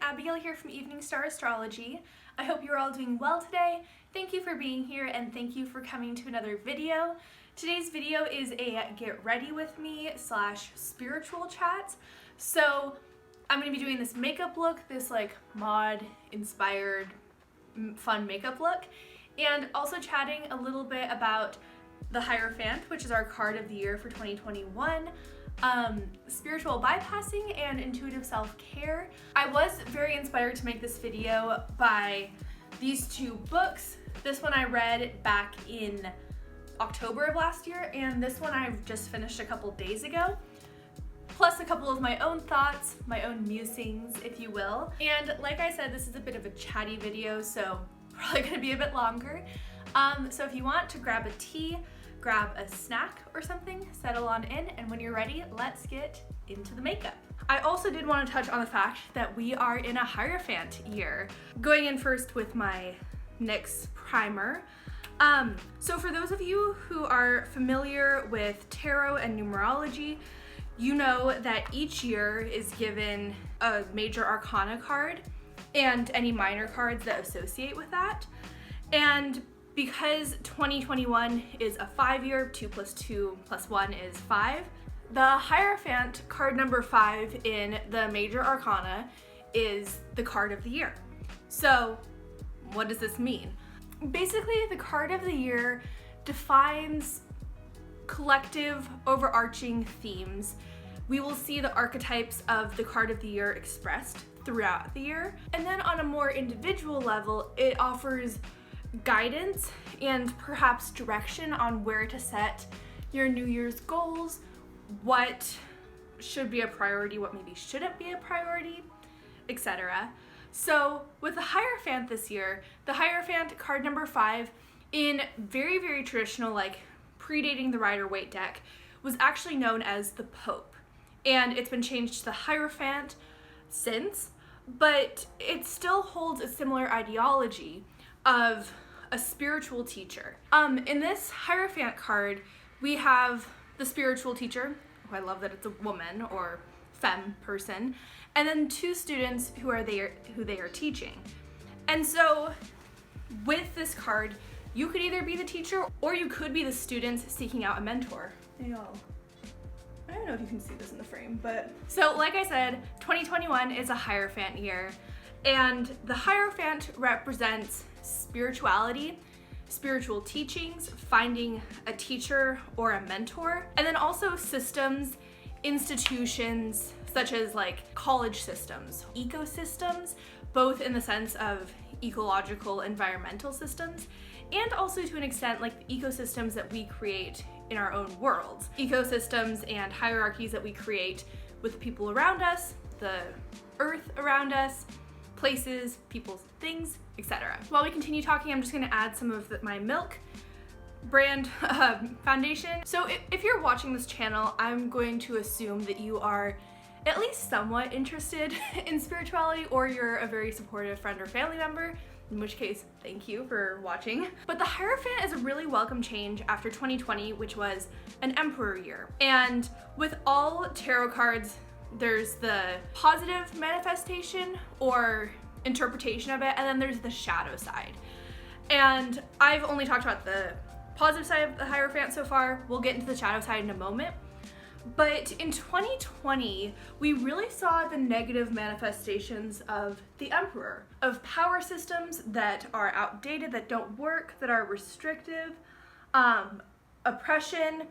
Abigail here from Evening Star Astrology. I hope you're all doing well today. Thank you for being here and thank you for coming to another video. Today's video is a get ready with me / spiritual chat. So I'm going to be doing this makeup look, this like mod inspired fun makeup look, and also chatting a little bit about the Hierophant, which is our card of the year for 2021. Spiritual bypassing and intuitive self-care. I was very inspired to make this video by these two books. This one I read back in October of last year, and this one I've just finished a couple days ago. Plus a couple of my own thoughts, my own musings, if you will. And like I said, this is a bit of a chatty video, so probably gonna be a bit longer. So if you want to grab a tea, grab a snack or something, settle on in, and when you're ready, let's get into the makeup. I also did want to touch on the fact that we are in a Hierophant year. Going in first with my NYX primer. So for those of you who are familiar with tarot and numerology, you know that each year is given a major arcana card and any minor cards that associate with that. And because 2021 is a 5-year, 2 + 2 + 1 is 5, the Hierophant card number 5 in the major arcana is the card of the year. So what does this mean? Basically, the card of the year defines collective overarching themes. We will see the archetypes of the card of the year expressed throughout the year. And then on a more individual level, it offers guidance and perhaps direction on where to set your New Year's goals, what should be a priority, what maybe shouldn't be a priority, etc. So with the Hierophant this year, the Hierophant card number 5 in very, very traditional, like predating the Rider-Waite deck, was actually known as the Pope. And it's been changed to the Hierophant since, but it still holds a similar ideology of a spiritual teacher. In this Hierophant card, we have the spiritual teacher, who I love that it's a woman or femme person, and then 2 students who they are teaching. And so with this card, you could either be the teacher or you could be the students seeking out a mentor. Hey y'all. I don't know if you can see this in the frame, but... So like I said, 2021 is a Hierophant year, and the Hierophant represents spirituality, spiritual teachings, finding a teacher or a mentor, and then also systems, institutions, such as like college systems, ecosystems, both in the sense of ecological, environmental systems, and also to an extent like the ecosystems that we create in our own worlds. Ecosystems and hierarchies that we create with the people around us, the earth around us, places, people, things, etc. While we continue talking, I'm just gonna add some of my Milk brand foundation. So if you're watching this channel, I'm going to assume that you are at least somewhat interested in spirituality, or you're a very supportive friend or family member, in which case, thank you for watching. But the Hierophant is a really welcome change after 2020, which was an Emperor year. And with all tarot cards, there's the positive manifestation or interpretation of it, and then there's the shadow side. And I've only talked about the positive side of the Hierophant so far. We'll get into the shadow side in a moment. But in 2020, we really saw the negative manifestations of the Emperor, of power systems that are outdated, that don't work, that are restrictive, oppression,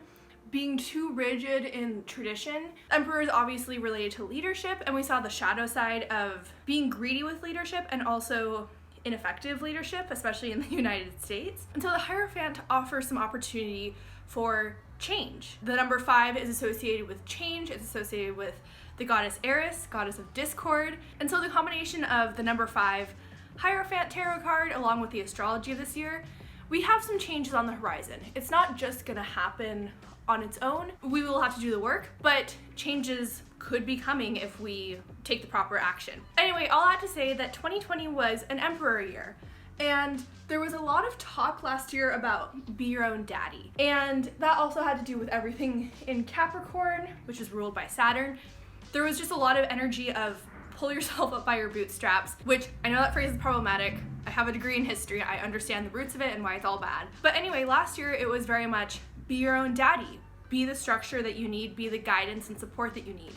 being too rigid in tradition. Emperor is obviously related to leadership, and we saw the shadow side of being greedy with leadership and also ineffective leadership, especially in the United States. And so the Hierophant offers some opportunity for change. The number 5 is associated with change. It's associated with the goddess Eris, goddess of discord. And so the combination of the number 5 Hierophant tarot card along with the astrology of this year, we have some changes on the horizon. It's not just gonna happen on its own. We will have to do the work, but changes could be coming if we take the proper action. Anyway, all that to say that 2020 was an Emperor year. And there was a lot of talk last year about be your own daddy. And that also had to do with everything in Capricorn, which is ruled by Saturn. There was just a lot of energy of pull yourself up by your bootstraps, which I know that phrase is problematic. I have a degree in history. I understand the roots of it and why it's all bad. But anyway, last year it was very much be your own daddy. Be the structure that you need, be the guidance and support that you need.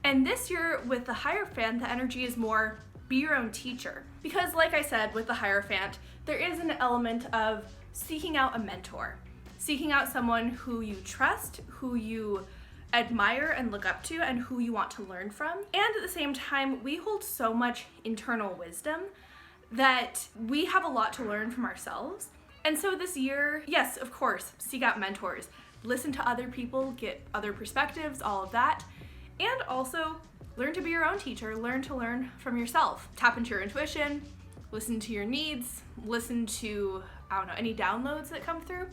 And this year with the hierophant, the energy is more be your own teacher. Because like I said, with the hierophant, there is an element of seeking out a mentor, seeking out someone who you trust, who you admire and look up to, and who you want to learn from. And at the same time, we hold so much internal wisdom that we have a lot to learn from ourselves. And so this year, yes, of course, seek out mentors, listen to other people, get other perspectives, all of that. And also learn to be your own teacher, learn to learn from yourself. Tap into your intuition, listen to your needs, listen to, I don't know, any downloads that come through,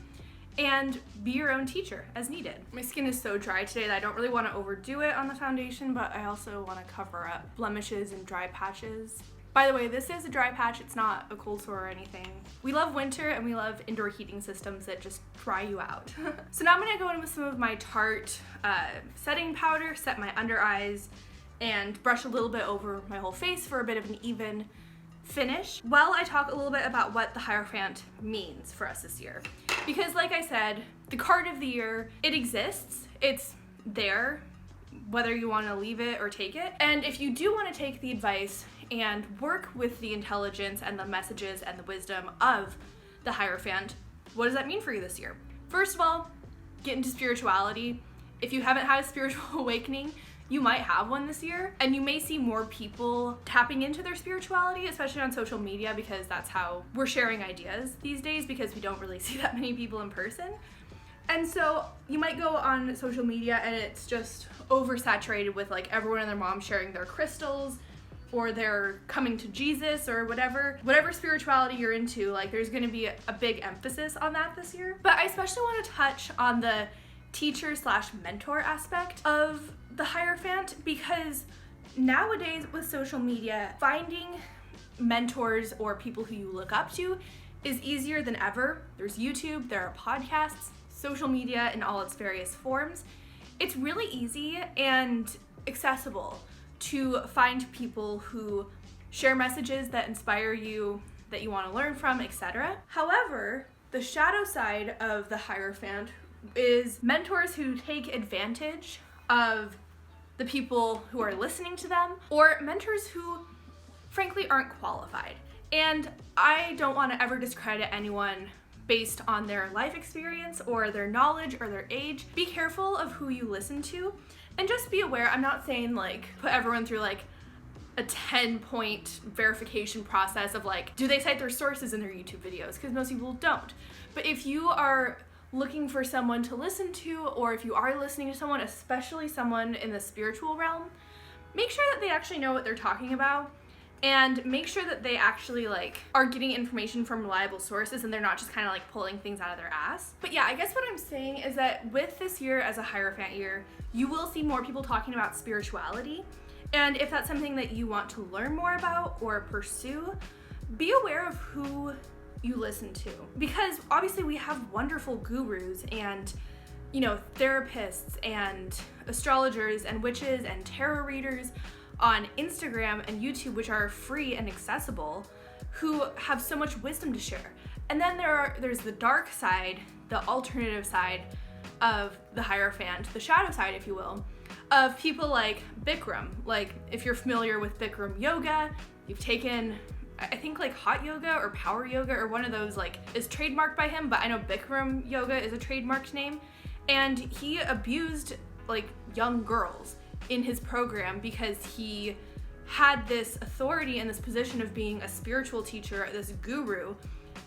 and be your own teacher as needed. My skin is so dry today that I don't really want to overdo it on the foundation, but I also want to cover up blemishes and dry patches. By the way, this is a dry patch, it's not a cold sore or anything. We love winter and we love indoor heating systems that just dry you out. So now I'm gonna go in with some of my Tarte setting powder, set my under eyes, and brush a little bit over my whole face for a bit of an even finish while I talk a little bit about what the hierophant means for us this year. Because like I said, the card of the year, it exists, it's there, whether you want to leave it or take it. And if you do want to take the advice and work with the intelligence and the messages and the wisdom of the hierophant, what does that mean for you this year? First of all, get into spirituality. If you haven't had a spiritual awakening, you might have one this year, and you may see more people tapping into their spirituality, especially on social media, because that's how we're sharing ideas these days, because we don't really see that many people in person. And so you might go on social media and it's just oversaturated with like everyone and their mom sharing their crystals, or they're coming to Jesus, or whatever spirituality you're into. Like there's gonna be a big emphasis on that this year. But I especially want to touch on the teacher/mentor aspect of the hierophant, because nowadays with social media, finding mentors or people who you look up to is easier than ever. There's YouTube, there are podcasts, social media in all its various forms. It's really easy and accessible to find people who share messages that inspire you, that you want to learn from, etc. However, the shadow side of the hierophant is mentors who take advantage of the people who are listening to them, or mentors who frankly aren't qualified. And I don't want to ever discredit anyone based on their life experience or their knowledge or their age. Be careful of who you listen to, and just be aware, I'm not saying like put everyone through like a 10-point verification process of like, do they cite their sources in their YouTube videos? Because most people don't. But if you are looking for someone to listen to, or if you are listening to someone, especially someone in the spiritual realm, make sure that they actually know what they're talking about, and make sure that they actually like are getting information from reliable sources and they're not just kind of like pulling things out of their ass. But yeah, I guess what I'm saying is that with this year as a hierophant year, you will see more people talking about spirituality. And if that's something that you want to learn more about or pursue, be aware of who you listen to, because obviously we have wonderful gurus and, you know, therapists and astrologers and witches and tarot readers on Instagram and YouTube, which are free and accessible, who have so much wisdom to share. And then there's the dark side, the alternative side of the hierophant, the shadow side, if you will, of people like Bikram. Like if you're familiar with Bikram yoga, you've taken, I think like hot yoga or power yoga or one of those like is trademarked by him, but I know Bikram yoga is a trademarked name. And he abused like young girls in his program because he had this authority and this position of being a spiritual teacher, this guru,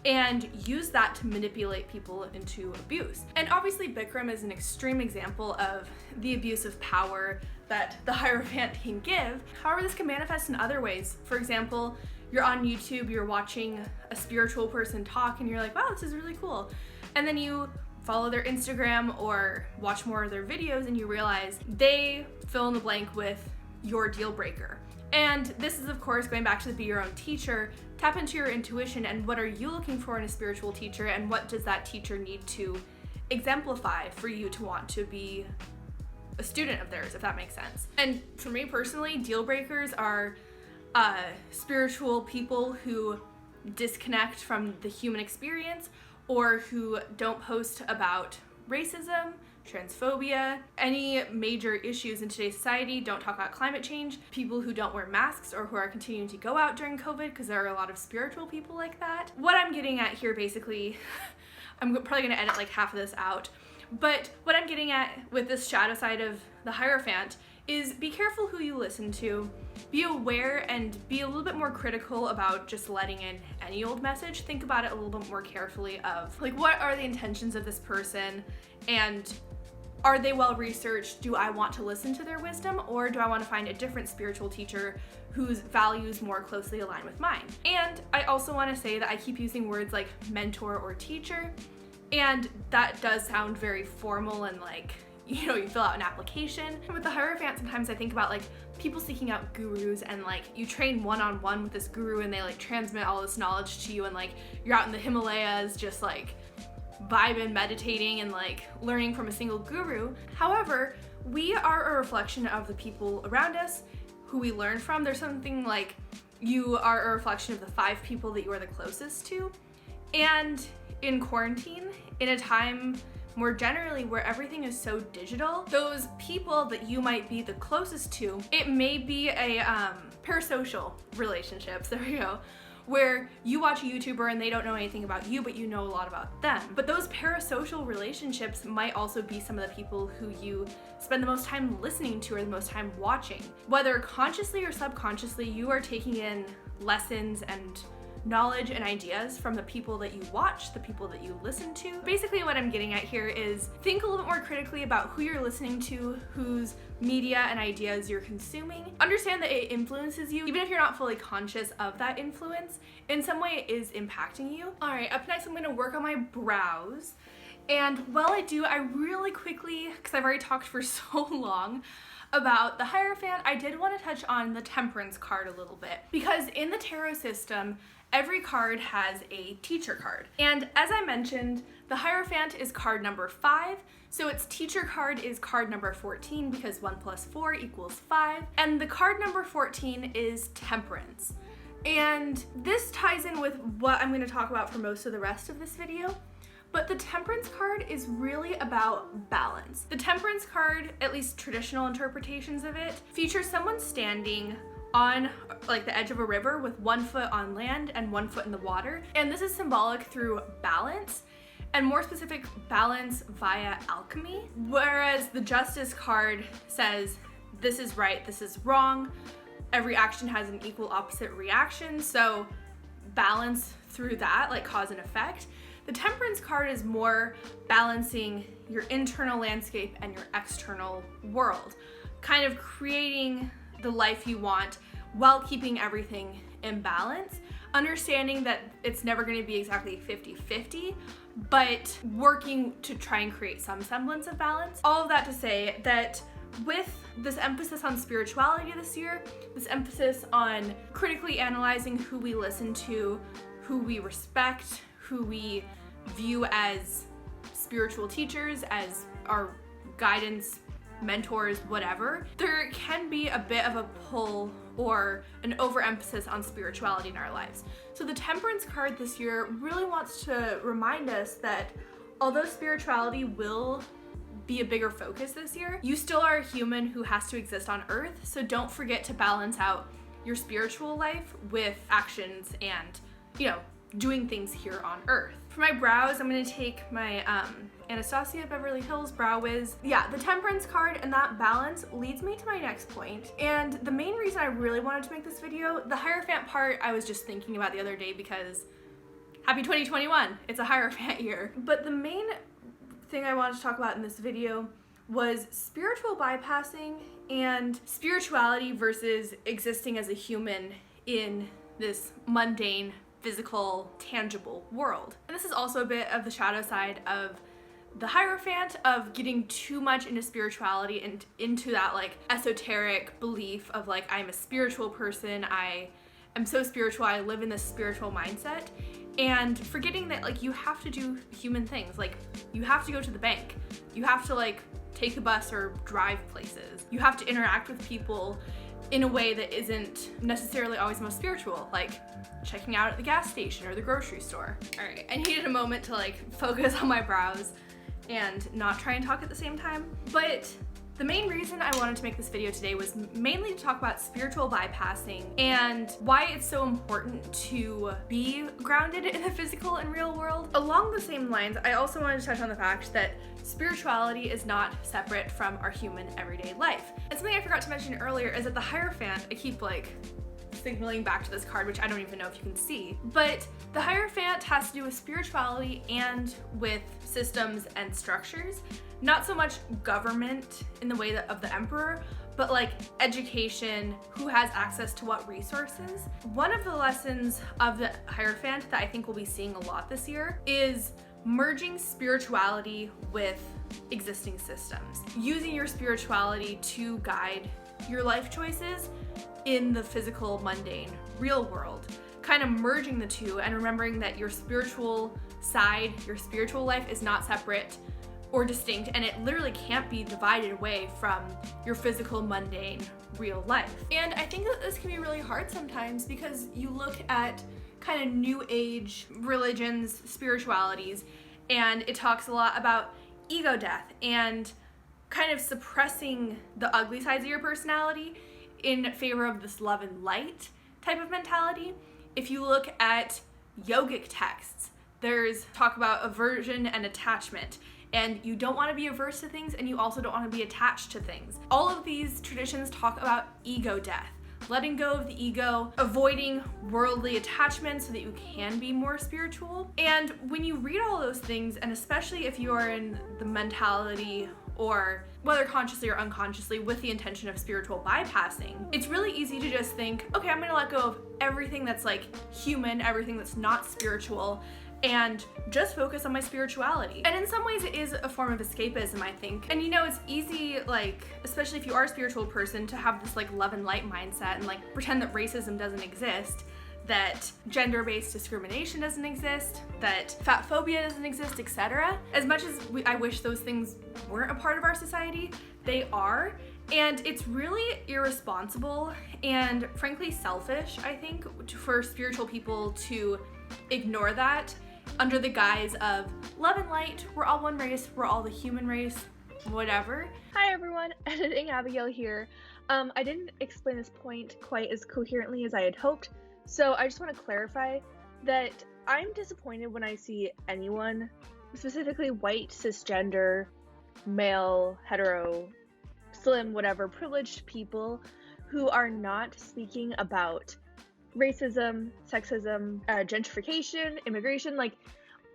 and used that to manipulate people into abuse. And obviously Bikram is an extreme example of the abuse of power that the hierophant can give. However, this can manifest in other ways. For example, you're on YouTube, you're watching a spiritual person talk, and you're like, wow, this is really cool. And then you follow their Instagram or watch more of their videos and you realize they fill in the blank with your deal breaker. And this is, of course, going back to the be your own teacher. Tap into your intuition and what are you looking for in a spiritual teacher, and what does that teacher need to exemplify for you to want to be a student of theirs, if that makes sense. And for me personally, deal breakers are spiritual people who disconnect from the human experience, or who don't post about racism, transphobia, any major issues in today's society, don't talk about climate change, people who don't wear masks or who are continuing to go out during COVID, because there are a lot of spiritual people like that. What I'm getting at here basically, I'm probably gonna edit like half of this out, but what I'm getting at with this shadow side of the hierophant is be careful who you listen to, be aware and be a little bit more critical about just letting in any old message. Think about it a little bit more carefully of like, what are the intentions of this person, and are they well researched? Do I want to listen to their wisdom, or do I want to find a different spiritual teacher whose values more closely align with mine? And I also want to say that I keep using words like mentor or teacher, and that does sound very formal and like, you know, you fill out an application. With the hierophant, sometimes I think about like people seeking out gurus, and like you train one-on-one with this guru and they like transmit all this knowledge to you, and like you're out in the Himalayas just like vibing, meditating, and like learning from a single guru. However, we are a reflection of the people around us who we learn from. There's something like you are a reflection of the 5 people that you are the closest to. And in quarantine, in a time more generally where everything is so digital, those people that you might be the closest to, it may be a parasocial relationships, there we go, where you watch a YouTuber and they don't know anything about you, but you know a lot about them. But those parasocial relationships might also be some of the people who you spend the most time listening to or the most time watching. Whether consciously or subconsciously, you are taking in lessons and knowledge and ideas from the people that you watch, the people that you listen to. Basically what I'm getting at here is think a little bit more critically about who you're listening to, whose media and ideas you're consuming. Understand that it influences you, even if you're not fully conscious of that influence. In some way it is impacting you. All right, up next I'm gonna work on my brows. And while I do, I really quickly, because I've already talked for so long about the hierophant, I did want to touch on the temperance card a little bit, because in the tarot system, every card has a teacher card. And as I mentioned, the hierophant is card number 5, so its teacher card is card number 14, because 1 + 4 = 5. And the card number 14 is temperance. And this ties in with what I'm going to talk about for most of the rest of this video. But the temperance card is really about balance. The temperance card, at least traditional interpretations of it, features someone standing on like the edge of a river with 1 foot on land and 1 foot in the water. And this is symbolic through balance, and more specific, balance via alchemy. Whereas the justice card says, this is right, this is wrong. Every action has an equal opposite reaction. So balance through that, like cause and effect. The temperance card is more balancing your internal landscape and your external world, kind of creating the life you want while keeping everything in balance, understanding that it's never going to be exactly 50-50, but working to try and create some semblance of balance. All of that to say that with this emphasis on spirituality this year, this emphasis on critically analyzing who we listen to, who we respect, who we view as spiritual teachers, as our guidance, mentors, whatever, there can be a bit of a pull or an overemphasis on spirituality in our lives. So the temperance card this year really wants to remind us that although spirituality will be a bigger focus this year, you still are a human who has to exist on Earth, so don't forget to balance out your spiritual life with actions and, you know, doing things here on Earth. For my brows, I'm gonna take my Anastasia Beverly Hills Brow Wiz. Yeah, the temperance card and that balance leads me to my next point. And the main reason I really wanted to make this video, the hierophant part I was just thinking about the other day because happy 2021, it's a hierophant year. But the main thing I wanted to talk about in this video was spiritual bypassing and spirituality versus existing as a human in this mundane, physical, tangible world. And this is also a bit of the shadow side of the hierophant, of getting too much into spirituality and into that like esoteric belief of like, I'm a spiritual person, I am so spiritual, I live in this spiritual mindset, and forgetting that like you have to do human things. Like you have to go to the bank, you have to like take a bus or drive places. You have to interact with people in a way that isn't necessarily always most spiritual, like checking out at the gas station or the grocery store. All right, I needed a moment to like focus on my brows and not try and talk at the same time. But the main reason I wanted to make this video today was mainly to talk about spiritual bypassing and why it's so important to be grounded in the physical and real world. Along the same lines, I also wanted to touch on the fact that spirituality is not separate from our human everyday life. And something I forgot to mention earlier is that the hierophant, I keep like signaling back to this card, which I don't even know if you can see, but the hierophant has to do with spirituality and with systems and structures. Not so much government in the way that of the emperor, but like education, who has access to what resources. One of the lessons of the hierophant that I think we'll be seeing a lot this year is merging spirituality with existing systems. Using your spirituality to guide your life choices in the physical, mundane, real world. Kind of merging the two and remembering that your spiritual side, your spiritual life is not separate or distinct, and it literally can't be divided away from your physical, mundane, real life. And I think that this can be really hard sometimes because you look at kind of new age religions, spiritualities, and it talks a lot about ego death and kind of suppressing the ugly sides of your personality in favor of this love and light type of mentality. If you look at yogic texts, there's talk about aversion and attachment. And you don't want to be averse to things, and you also don't want to be attached to things. All of these traditions talk about ego death, letting go of the ego, avoiding worldly attachments so that you can be more spiritual. And when you read all those things, and especially if you are in the mentality or whether consciously or unconsciously with the intention of spiritual bypassing, it's really easy to just think, okay, I'm gonna let go of everything that's like human, everything that's not spiritual, and just focus on my spirituality. And in some ways it is a form of escapism, I think. And you know, it's easy, like, especially if you are a spiritual person, to have this like love and light mindset and like pretend that racism doesn't exist, that gender-based discrimination doesn't exist, that fat phobia doesn't exist, etc. As much as I wish those things weren't a part of our society, they are. And it's really irresponsible and frankly selfish, I think, for spiritual people to ignore that under the guise of love and light, we're all one race, we're all the human race, whatever. Hi everyone, Editing Abigail here. I didn't explain this point quite as coherently as I had hoped, so I just want to clarify that I'm disappointed when I see anyone, specifically white, cisgender, male, hetero, slim, whatever, privileged people who are not speaking about racism, sexism, gentrification, immigration, like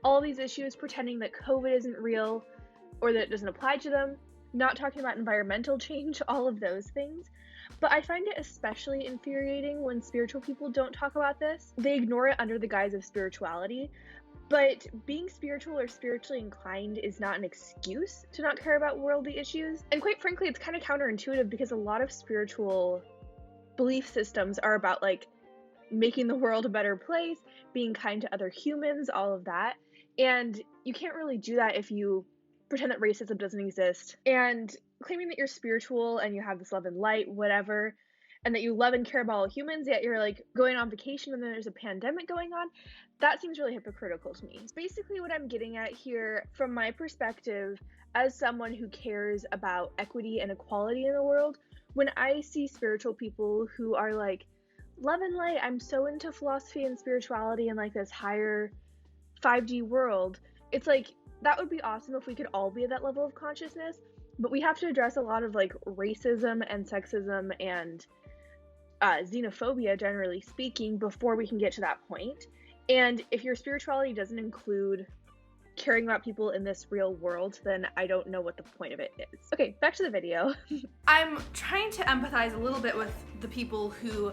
all these issues, pretending that COVID isn't real or that it doesn't apply to them, not talking about environmental change, all of those things. But I find it especially infuriating when spiritual people don't talk about this. They ignore it under the guise of spirituality, but being spiritual or spiritually inclined is not an excuse to not care about worldly issues. And quite frankly, it's kind of counterintuitive because a lot of spiritual belief systems are about like making the world a better place, being kind to other humans, all of that. And you can't really do that if you pretend that racism doesn't exist. And claiming that you're spiritual and you have this love and light, whatever, and that you love and care about all humans, yet you're like going on vacation and then there's a pandemic going on, that seems really hypocritical to me. Basically what I'm getting at here, from my perspective, as someone who cares about equity and equality in the world, when I see spiritual people who are like, love and light, I'm so into philosophy and spirituality and like this higher 5D world, it's like, that would be awesome if we could all be at that level of consciousness, but we have to address a lot of like racism and sexism and xenophobia, generally speaking, before we can get to that point. And if your spirituality doesn't include caring about people in this real world, then I don't know what the point of it is. Okay, back to the video. I'm trying to empathize a little bit with the people who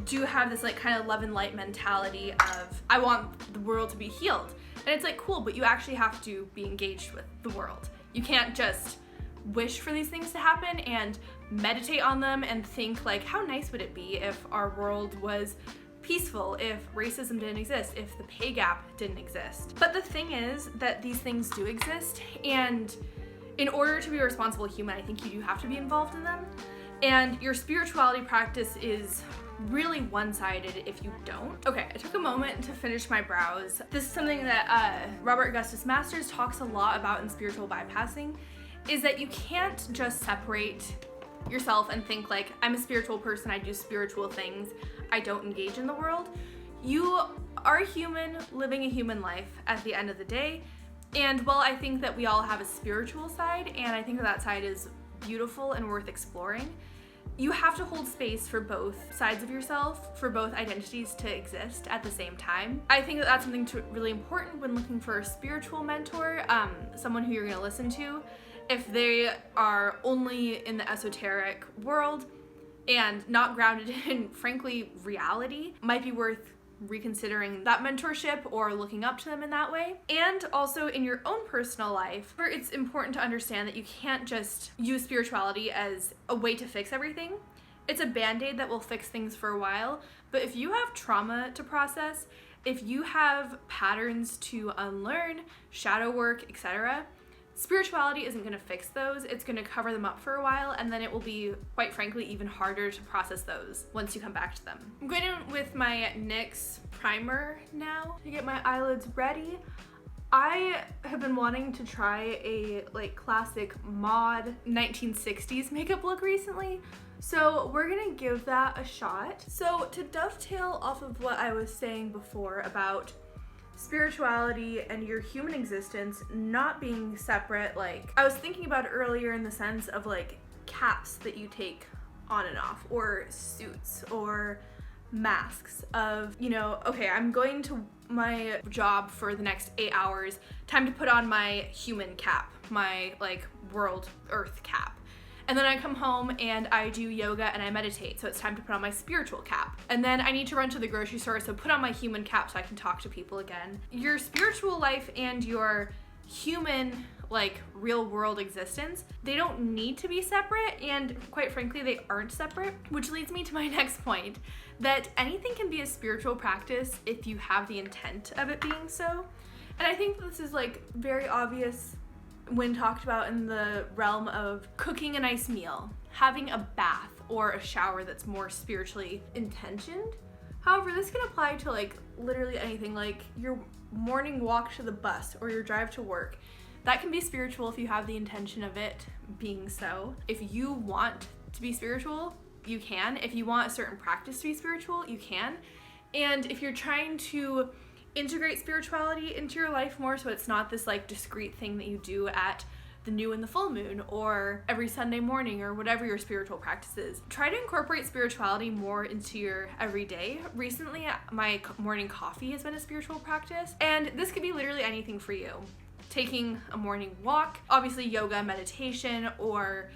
do have this like kind of love and light mentality of, I want the world to be healed. And it's like, cool, but you actually have to be engaged with the world. You can't just wish for these things to happen and meditate on them and think like, how nice would it be if our world was peaceful, if racism didn't exist, if the pay gap didn't exist. But the thing is that these things do exist, and in order to be a responsible human, I think you do have to be involved in them. And your spirituality practice is really one-sided if you don't. Okay, I took a moment to finish my brows. This is something that Robert Augustus Masters talks a lot about in spiritual bypassing, is that you can't just separate yourself and think like, I'm a spiritual person, I do spiritual things, I don't engage in the world. You are a human living a human life at the end of the day. And while I think that we all have a spiritual side, and I think that side is beautiful and worth exploring, you have to hold space for both sides of yourself, for both identities to exist at the same time. I think that that's something really important when looking for a spiritual mentor, someone who you're gonna listen to. If they are only in the esoteric world and not grounded in, frankly, reality, might be worth reconsidering that mentorship or looking up to them in that way. And also in your own personal life, where it's important to understand that you can't just use spirituality as a way to fix everything. It's a band-aid that will fix things for a while, but if you have trauma to process, if you have patterns to unlearn, shadow work, etc., spirituality isn't going to fix those. It's going to cover them up for a while, and then it will be, quite frankly, even harder to process those once you come back to them. I'm going in with my NYX primer now to get my eyelids ready. I have been wanting to try a classic mod 1960s makeup look recently, so we're gonna give that a shot. So to dovetail off of what I was saying before about spirituality and your human existence not being separate, I was thinking about it earlier in the sense of caps that you take on and off, or suits, or masks of, okay, I'm going to my job for the next 8 hours, time to put on my human cap, my world earth cap. And then I come home and I do yoga and I meditate, so it's time to put on my spiritual cap. And then I need to run to the grocery store, so put on my human cap so I can talk to people again. Your spiritual life and your human, real world existence, they don't need to be separate, and quite frankly, they aren't separate, which leads me to my next point, that anything can be a spiritual practice if you have the intent of it being so. And I think this is very obvious when talked about in the realm of cooking a nice meal, having a bath or a shower that's more spiritually intentioned. However, this can apply to literally anything, your morning walk to the bus or your drive to work. That can be spiritual if you have the intention of it being so. If you want to be spiritual, you can. If you want a certain practice to be spiritual, you can. And if you're trying to integrate spirituality into your life more, so it's not this discrete thing that you do at the new and the full moon or every Sunday morning or whatever your spiritual practice is. Try to incorporate spirituality more into your everyday. Recently, my morning coffee has been a spiritual practice, and this could be literally anything for you. Taking a morning walk, obviously yoga, meditation, or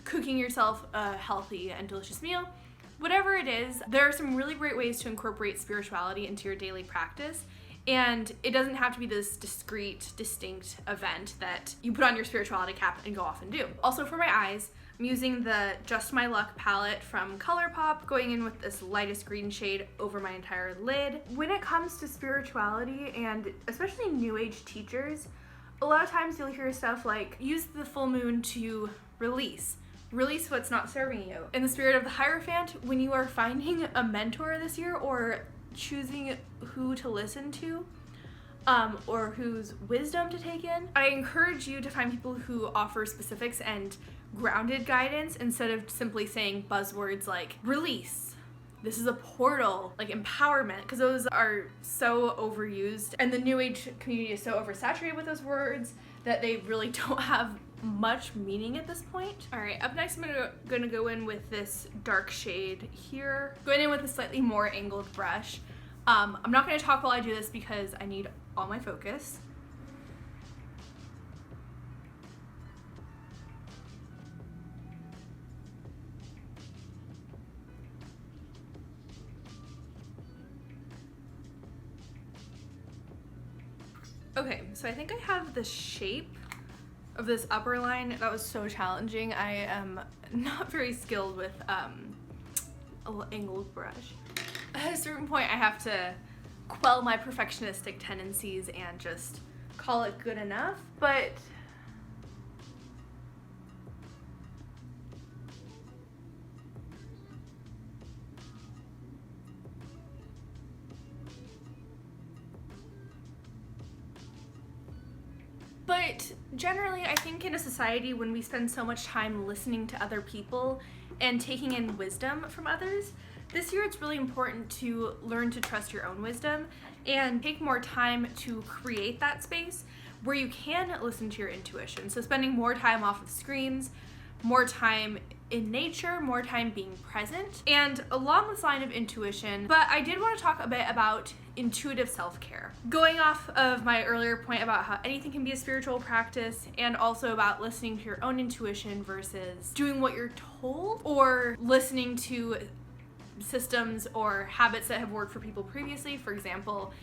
cooking yourself a healthy and delicious meal. Whatever it is, there are some really great ways to incorporate spirituality into your daily practice. And it doesn't have to be this discrete, distinct event that you put on your spirituality cap and go off and do. Also for my eyes, I'm using the Just My Luck palette from ColourPop, going in with this lightest green shade over my entire lid. When it comes to spirituality, and especially New Age teachers, a lot of times you'll hear stuff like, use the full moon to release what's not serving you. In the spirit of the hierophant, when you are finding a mentor this year or choosing who to listen to, or whose wisdom to take in, I encourage you to find people who offer specifics and grounded guidance instead of simply saying buzzwords like release, this is a portal, empowerment, because those are so overused, and the New Age community is so oversaturated with those words that they really don't have much meaning at this point. All right, up next I'm gonna go in with this dark shade here. Going in with a slightly more angled brush. I'm not gonna talk while I do this because I need all my focus. Okay, so I think I have the shape of this upper line. That was so challenging. I am not very skilled with an angled brush. At a certain point I have to quell my perfectionistic tendencies and just call it good enough. But But generally, I think in a society when we spend so much time listening to other people and taking in wisdom from others, this year it's really important to learn to trust your own wisdom and take more time to create that space where you can listen to your intuition. So spending more time off of screens, more time in nature, more time being present, and along this line of intuition. But I did want to talk a bit about intuitive self-care. Going off of my earlier point about how anything can be a spiritual practice, and also about listening to your own intuition versus doing what you're told or listening to systems or habits that have worked for people previously. For example,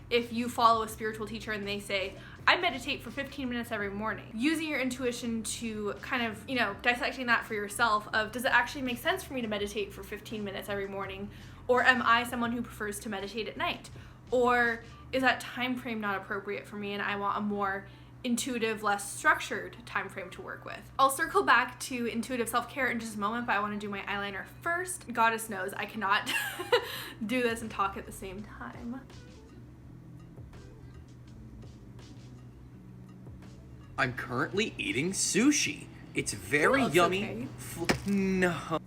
if you follow a spiritual teacher and they say, I meditate for 15 minutes every morning, using your intuition to kind of, dissecting that for yourself of, does it actually make sense for me to meditate for 15 minutes every morning? Or am I someone who prefers to meditate at night? Or is that time frame not appropriate for me and I want a more intuitive, less structured time frame to work with? I'll circle back to intuitive self-care in just a moment, but I want to do my eyeliner first. Goddess knows I cannot do this and talk at the same time. I'm currently eating sushi. It's very yummy. Okay. No.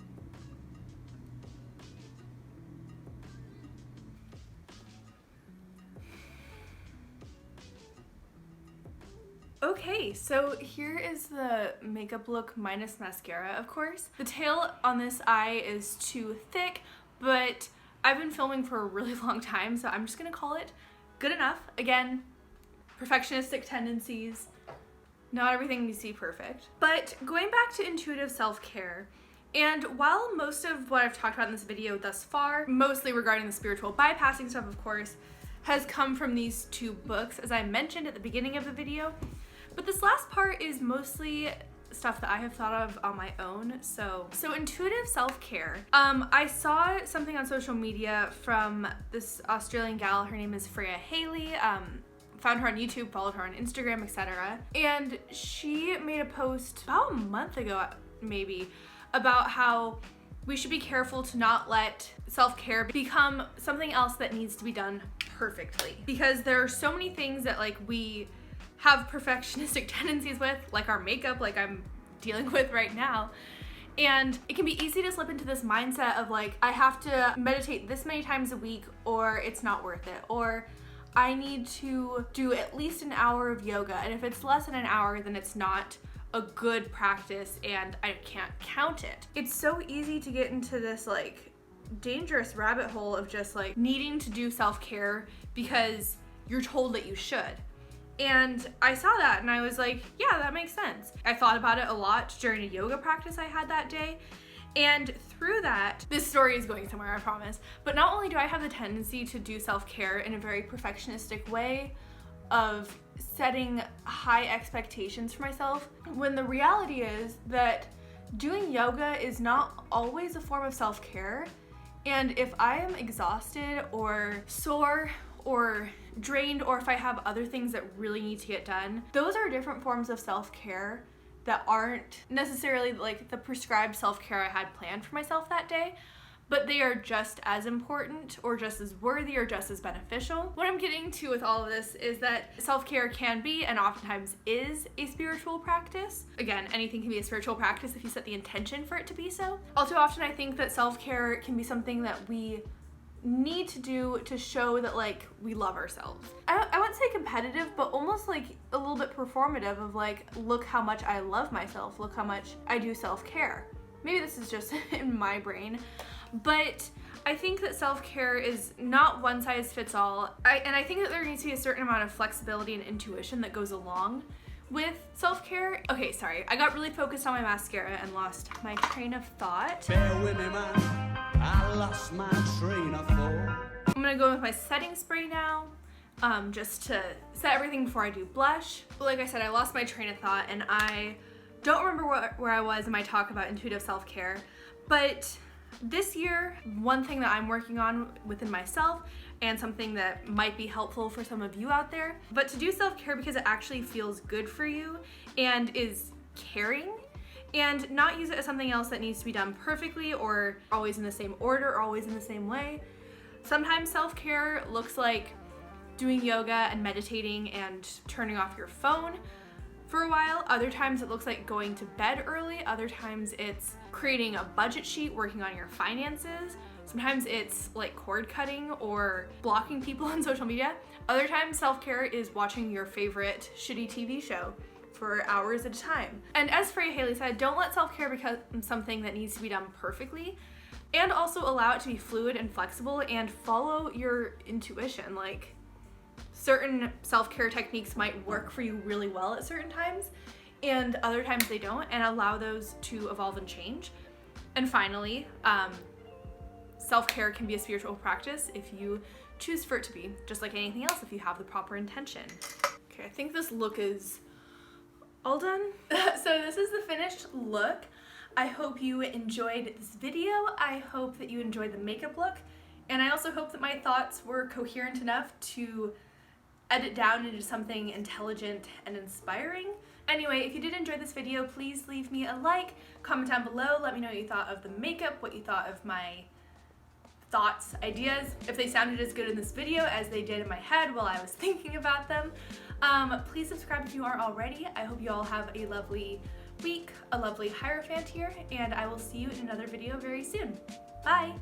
Okay, so here is the makeup look minus mascara, of course. The tail on this eye is too thick, but I've been filming for a really long time, so I'm just gonna call it good enough. Again, perfectionistic tendencies. Not everything needs to be perfect. But going back to intuitive self-care, and while most of what I've talked about in this video thus far, mostly regarding the spiritual bypassing stuff, of course, has come from these two books, as I mentioned at the beginning of the video, but this last part is mostly stuff that I have thought of on my own. So intuitive self-care. I saw something on social media from this Australian gal. Her name is Freya Haley. Found her on YouTube, followed her on Instagram, etc. And she made a post about a month ago, maybe, about how we should be careful to not let self-care become something else that needs to be done perfectly. Because there are so many things that we have perfectionistic tendencies with, like our makeup, like I'm dealing with right now. And it can be easy to slip into this mindset of I have to meditate this many times a week or it's not worth it. Or I need to do at least an hour of yoga, and if it's less than an hour, then it's not a good practice and I can't count it. It's so easy to get into this dangerous rabbit hole of just needing to do self-care because you're told that you should. And I saw that and I was like, yeah, that makes sense. I thought about it a lot during a yoga practice I had that day. And through that, this story is going somewhere, I promise. But not only do I have the tendency to do self-care in a very perfectionistic way of setting high expectations for myself, when the reality is that doing yoga is not always a form of self-care. And if I am exhausted or sore or drained, or if I have other things that really need to get done, those are different forms of self-care that aren't necessarily the prescribed self-care I had planned for myself that day, but they are just as important or just as worthy or just as beneficial. What I'm getting to with all of this is that self-care can be, and oftentimes is, a spiritual practice. Again, anything can be a spiritual practice if you set the intention for it to be so. All too often I think that self-care can be something that we need to do to show that we love ourselves. I wouldn't say competitive, but almost a little bit performative of look how much I love myself, look how much I do self-care. Maybe this is just in my brain, but I think that self-care is not one size fits all. And I think that there needs to be a certain amount of flexibility and intuition that goes along with self-care. Okay, sorry, I got really focused on my mascara and lost my train of thought. Bear with me, man. I lost my train of thought. I'm gonna go with my setting spray now, just to set everything before I do blush. But like I said, I lost my train of thought and I don't remember where I was in my talk about intuitive self-care. But this year, one thing that I'm working on within myself, and something that might be helpful for some of you out there, but to do self-care because it actually feels good for you and is caring, and not use it as something else that needs to be done perfectly or always in the same order or always in the same way. Sometimes self-care looks like doing yoga and meditating and turning off your phone. for a while. Other times it looks like going to bed early. Other times it's creating a budget sheet, working on your finances. Sometimes it's like cord cutting or blocking people on social media. Other times self-care is watching your favorite shitty TV show for hours at a time. And as Freya Haley said, don't let self-care become something that needs to be done perfectly, and also allow it to be fluid and flexible and follow your intuition. Like, certain self-care techniques might work for you really well at certain times, and other times they don't, and allow those to evolve and change. And finally, self-care can be a spiritual practice if you choose for it to be, just like anything else, if you have the proper intention. Okay, I think this look is all done. So this is the finished look. I hope you enjoyed this video. I hope that you enjoyed the makeup look. And I also hope that my thoughts were coherent enough to edit down into something intelligent and inspiring. Anyway, if you did enjoy this video, please leave me a like, comment down below, let me know what you thought of the makeup, what you thought of my thoughts, ideas, if they sounded as good in this video as they did in my head while I was thinking about them. Please subscribe if you aren't already. I hope you all have a lovely week, a lovely hierophant here, and I will see you in another video very soon. Bye!